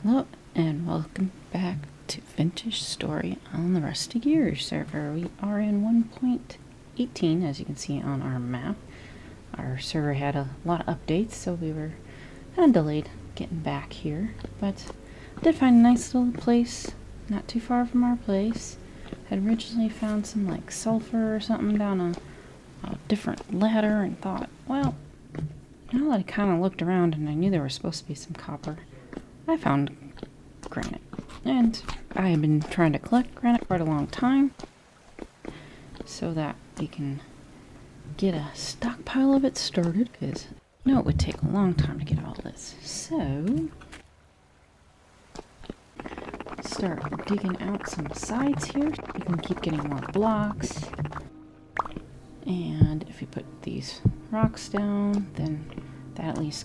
Hello and welcome back to Vintage Story on the Rusty Gears server. We are in 1.18 as you can see on our map. Our server had a lot of updates, so we were kind of delayed getting back here, but I did find a nice little place not too far from our place. Had originally found some like sulfur or something down a different ladder and thought, well, now that I kind of looked around and I knew there was supposed to be some copper, I found granite. And I have been trying to collect granite quite a long time so that we can get a stockpile of it started, because I know it would take a long time to get all this. So, start digging out some sides here. We can keep getting more blocks. And if we put these rocks down, then that at least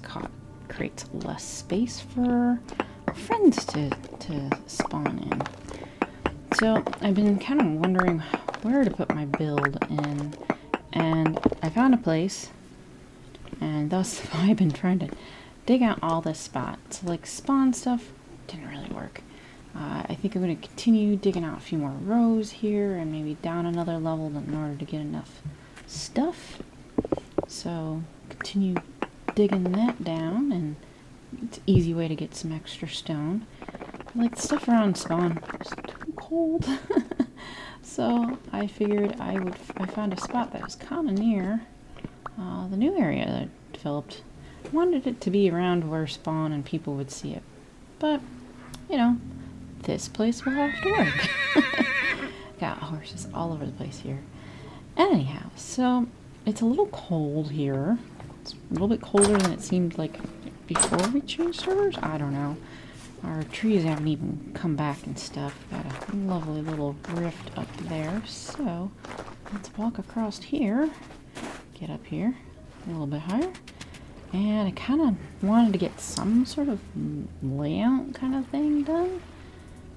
creates less space for friends to spawn in. So I've been kind of wondering where to put my build in, and I found a place, and thus I've been trying to dig out all this spots. Like spawn stuff didn't really work. I think I'm going to continue digging out a few more rows here and maybe down another level in order to get enough stuff. So continue digging that down, and it's an easy way to get some extra stone. Like the stuff around spawn is too cold. So I figured I found a spot that was kind of near the new area that I developed. I wanted it to be around where spawn and people would see it, but you know, this place will have to work. Got horses all over the place here. Anyhow, so it's a little cold here. It's a little bit colder than it seemed like before we changed servers. I don't know. Our trees haven't even come back and stuff. Got a lovely little rift up there. So let's walk across here. Get up here a little bit higher. And I kind of wanted to get some sort of layout kind of thing done.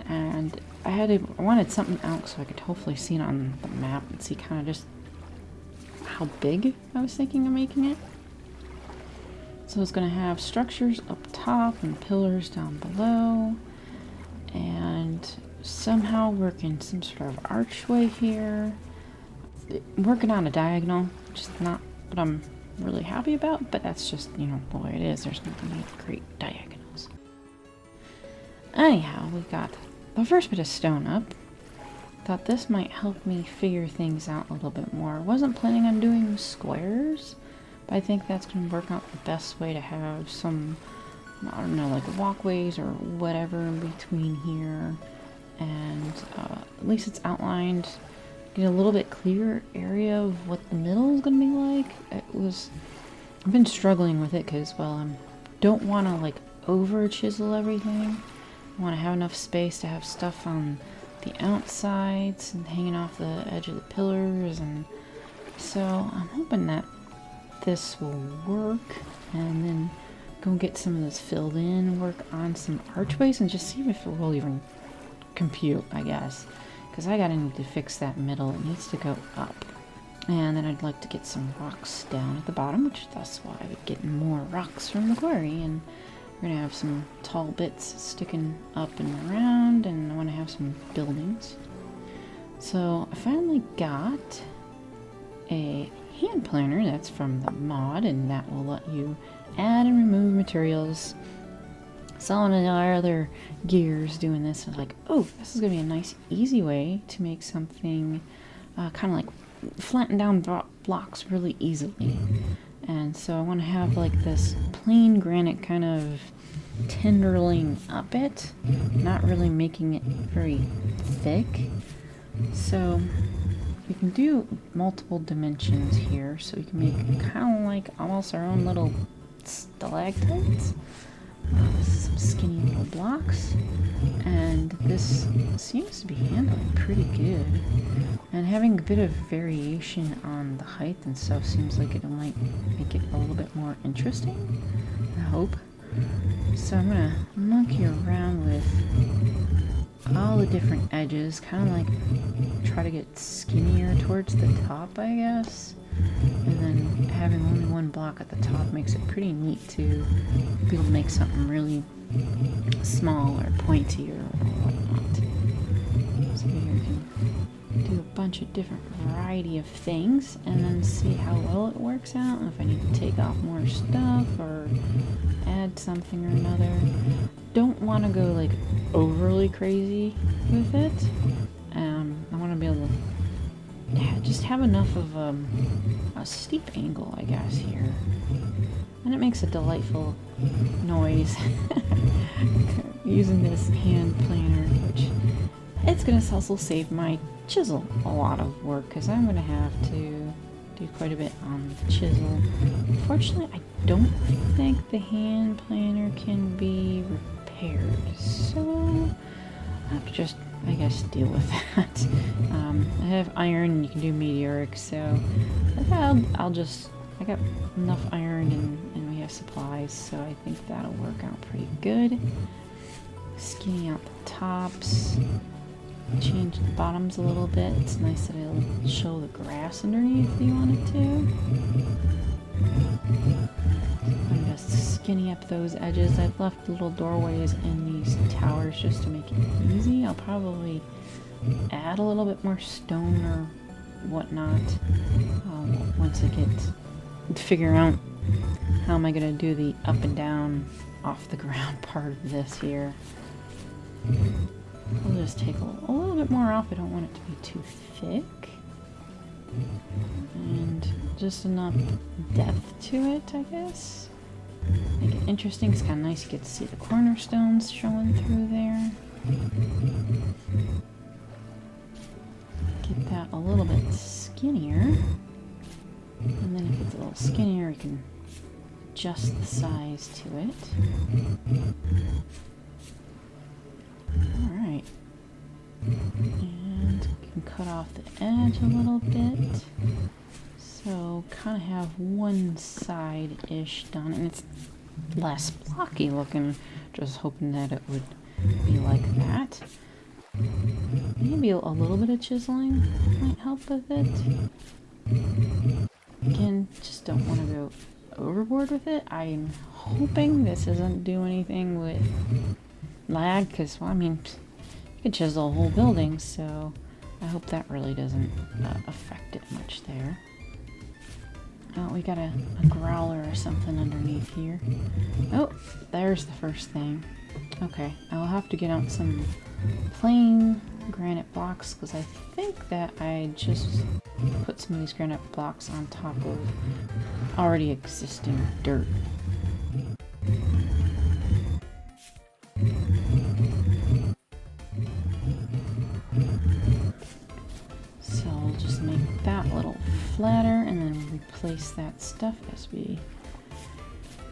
And I wanted something out so I could hopefully see it on the map and see kind of just how big I was thinking of making it. So it's going to have structures up top and pillars down below, and somehow working some sort of archway here. Working on a diagonal, which is not what I'm really happy about, but that's just, you know, the way it is. There's not many great diagonals. Anyhow, we got the first bit of stone up. Thought this might help me figure things out a little bit more. Wasn't planning on doing squares, but I think that's going to work out the best way to have some, I don't know, like walkways or whatever in between here. And at least it's outlined, get a little bit clearer area of what the middle is going to be like. I've been struggling with it because, well, I don't want to like over chisel everything. I want to have enough space to have stuff on the outsides and hanging off the edge of the pillars, and so I'm hoping that this will work, and then go get some of this filled in, work on some archways, and just see if it will even compute, I guess, because I gotta need to fix that middle. It needs to go up, and then I'd like to get some rocks down at the bottom, which that's why I would get more rocks from the quarry, and we're gonna have some tall bits sticking up and around, and I want to have some buildings. So I finally got a hand planner that's from the mod, and that will let you add and remove materials. Some of our other gears doing this is like, oh, this is gonna be a nice easy way to make something kind of like flatten down blocks really easily. And so I want to have like this plain granite kind of tenderling up it, not really making it very thick. So we can do multiple dimensions here, so we can make kind of like almost our own little stalactites. This is some skinny little blocks, and this seems to be handling pretty good. And having a bit of variation on the height and stuff seems like it might make it a little bit more interesting, I hope. So I'm gonna monkey around with all the different edges, kind of like try to get skinnier towards the top, I guess. And then having only one block at the top makes it pretty neat to be able to make something really small or pointy or whatnot. So here you can do a bunch of different variety of things and then see how well it works out, and if I need to take off more stuff or add something or another. Don't want to go like overly crazy with it. I want to be able to just have enough of a steep angle, I guess, here. And it makes a delightful noise using this hand planer, which it's going to also save my chisel a lot of work because I'm going to have to do quite a bit on the chisel. Unfortunately, I don't think the hand planer can be repaired, so I have to just, I guess, deal with that. I have iron and you can do meteoric, so I got enough iron and we have supplies, so I think that'll work out pretty good. Skinny out the tops, change the bottoms a little bit. It's nice that it'll show the grass underneath if you want it to. I'm just skinny up those edges. I've left little doorways in these towers just to make it easy. I'll probably add a little bit more stone or whatnot once I get to figure out how am I going to do the up and down off the ground part of this here. I'll just take a little bit more off. I don't want it to be too thick. And just enough depth to it, I guess. Make it interesting. It's kind of nice. You get to see the cornerstones showing through there. Get that a little bit skinnier. And then if it's a little skinnier, you can adjust the size to it. Alright. And you can cut off the edge a little bit. So kind of have one side-ish done, and it's less blocky looking. Just hoping that it would be like that. Maybe a little bit of chiseling might help with it. Again, just don't want to go overboard with it. I'm hoping this doesn't do anything with lag, because, well, I mean, you could chisel a whole building, so I hope that really doesn't affect it much there. Oh, we got a growler or something underneath here. Oh, there's the first thing. Okay, I'll have to get out some plain granite blocks, because I think that I just put some of these granite blocks on top of already existing dirt. So I'll just make that a little flatter and then replace that stuff as we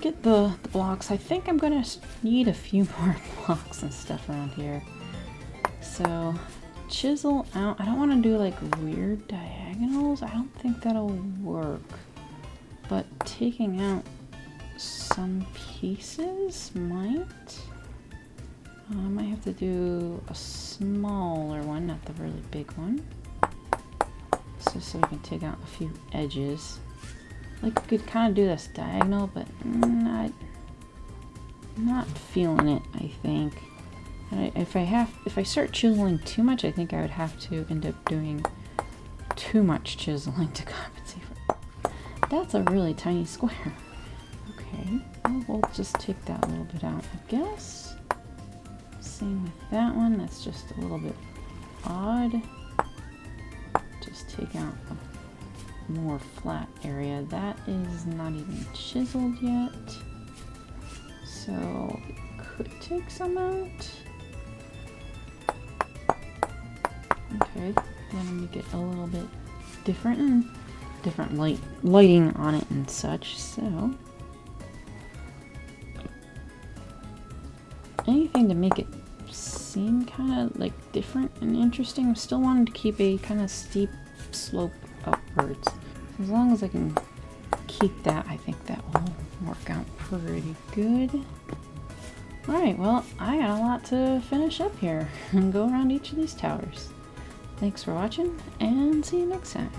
get the blocks. I think I'm gonna need a few more blocks and stuff around here. So chisel out. I don't want to do like weird diagonals. I don't think that'll work. But taking out some pieces might. I might have to do a smaller one, not the really big one. So we can take out a few edges. Like, we could kind of do this diagonal, but not feeling it, I think. And if I start chiseling too much, I think I would have to end up doing too much chiseling to compensate for it. That's a really tiny square. Okay, well, we'll just take that a little bit out, I guess. Same with that one. That's just a little bit odd. Just take out a more flat area. That is not even chiseled yet. So we could take some out. Okay, then make it a little bit different and different lighting on it and such. So anything to make it seem kind of like different and interesting. I still wanted to keep a kind of steep slope upwards. As long as I can keep that, I think that will work out pretty good. Alright, well, I got a lot to finish up here and go around each of these towers. Thanks for watching, and see you next time.